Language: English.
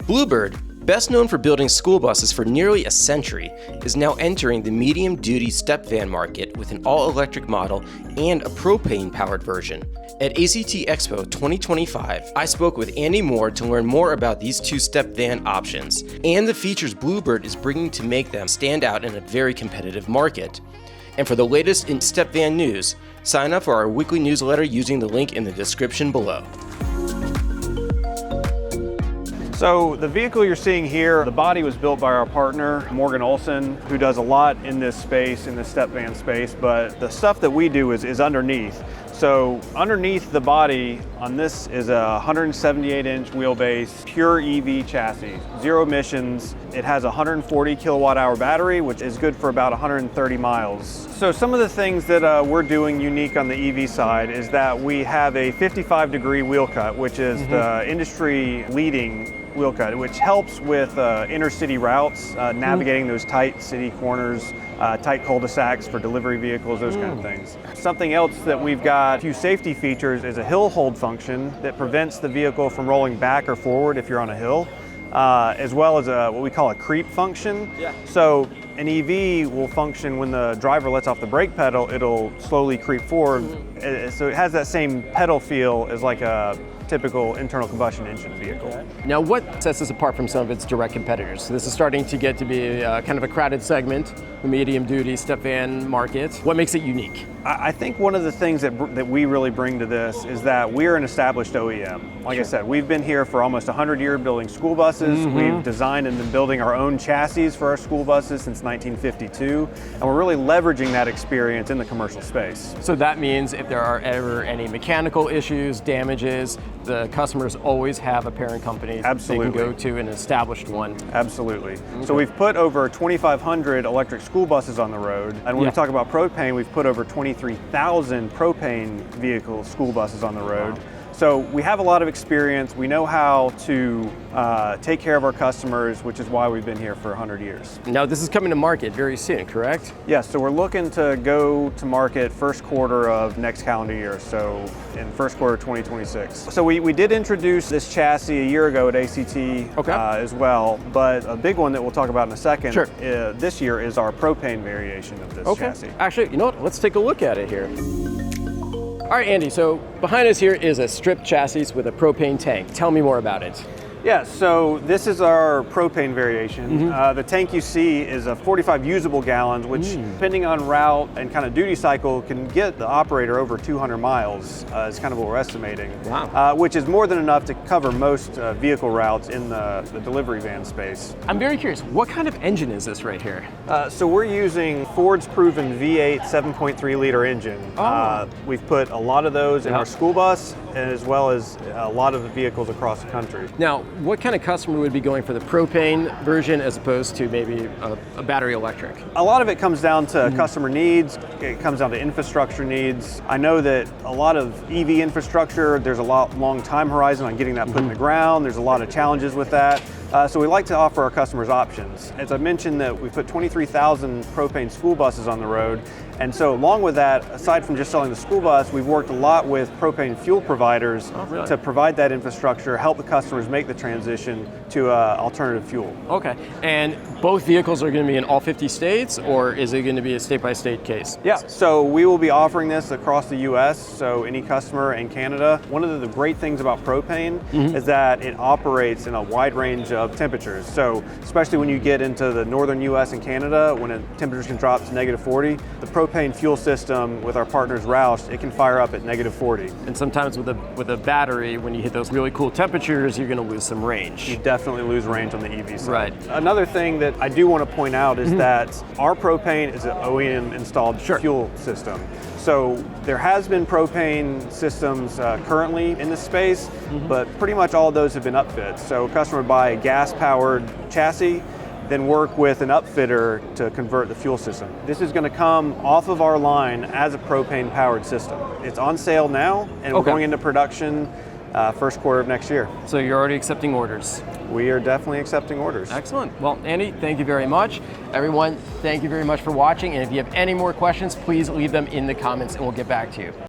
Blue Bird, best known for building school buses for nearly a century, is now entering the medium-duty step van market with an all-electric model and a propane-powered version. At ACT Expo 2025, I spoke with Andy Moore to learn more about these two step van options and the features Blue Bird is bringing to make them stand out in a very competitive market. And for the latest in step van news, sign up for our weekly newsletter using the link in the description below. So the vehicle you're seeing here, the body was built by our partner, Morgan Olson, who does a lot in this space, in the step van space, but the stuff that we do is underneath. So underneath the body on this is a 178-inch wheelbase, pure EV chassis, zero emissions. It has a 140 kilowatt hour battery, which is good for about 130 miles. So some of the things that we're doing unique on the EV side is that we have a 55-degree wheel cut, which is the industry leading wheel cut, which helps with inner city routes, navigating those tight city corners, tight cul-de-sacs for delivery vehicles, those kind of things. Something else that we've got a few safety features is a hill hold function that prevents the vehicle from rolling back or forward if you're on a hill, as well as what we call a creep function. So an EV will function when the driver lets off the brake pedal, it'll slowly creep forward. So it has that same pedal feel as like a typical internal combustion engine vehicle. Now, what sets this apart from some of its direct competitors? So this is starting to get to be kind of a crowded segment, the medium-duty step van market. What makes it unique? I think one of the things that we really bring to this is that we're an established OEM. Like I said, we've been here for almost 100 years building school buses. We've designed and been building our own chassis for our school buses since 1952, and we're really leveraging that experience in the commercial space. So that means if there are ever any mechanical issues, damages, the customers always have a parent company Absolutely. they can go to, an established one. Absolutely. So we've put over 2,500 electric school buses on the road, and when we talk about propane, we've put over 23,000 propane vehicle school buses on the road. Wow. So we have a lot of experience. We know how to take care of our customers, which is why we've been here for 100 years. Now this is coming to market very soon, correct? Yes, so we're looking to go to market first quarter of next calendar year, so in first quarter 2026. So we did introduce this chassis a year ago at ACT as well, but a big one that we'll talk about in a second this year is our propane variation of this chassis. Actually, you know what? Let's take a look at it here. All right, Andy, so behind us here is a stripped chassis with a propane tank. Tell me more about it. Yeah, so this is our propane variation. The tank you see is a 45 usable gallons, which depending on route and kind of duty cycle can get the operator over 200 miles is kind of what we're estimating. Wow. Which is more than enough to cover most vehicle routes in the delivery van space. I'm very curious, what kind of engine is this right here? So we're using Ford's proven V8 7.3 liter engine. We've put a lot of those in our school bus as well as a lot of the vehicles across the country. Now, what kind of customer would be going for the propane version as opposed to maybe a battery electric? A lot of it comes down to customer needs. It comes down to infrastructure needs. I know that a lot of EV infrastructure, there's a long time horizon on getting that put in the ground. There's a lot of challenges with that. So we like to offer our customers options. As I mentioned that we put 23,000 propane school buses on the road. And so along with that, aside from just selling the school bus, we've worked a lot with propane fuel providers to provide that infrastructure, help the customers make the transition to alternative fuel. Okay, and both vehicles are going to be in all 50 states, or is it going to be a state-by-state case? Yeah, so we will be offering this across the US, so any customer in Canada. One of the great things about propane is that it operates in a wide range of temperatures. So especially when you get into the northern US and Canada, when temperatures can drop to -40, the propane fuel system with our partners Roush, it can fire up at -40. And sometimes with a battery, when you hit those really cool temperatures, you're going to lose some range. You definitely lose range on the EV side. Right. Another thing that I do want to point out is that our propane is an OEM-installed fuel system. So there has been propane systems currently in this space, but pretty much all of those have been upfits. So a customer would buy a gas-powered chassis, then work with an upfitter to convert the fuel system. This is going to come off of our line as a propane-powered system. It's on sale now, and we're going into production first quarter of next year. So you're already accepting orders? We are definitely accepting orders. Excellent. Well, Andy, thank you very much. Everyone, thank you very much for watching. And if you have any more questions, please leave them in the comments and we'll get back to you.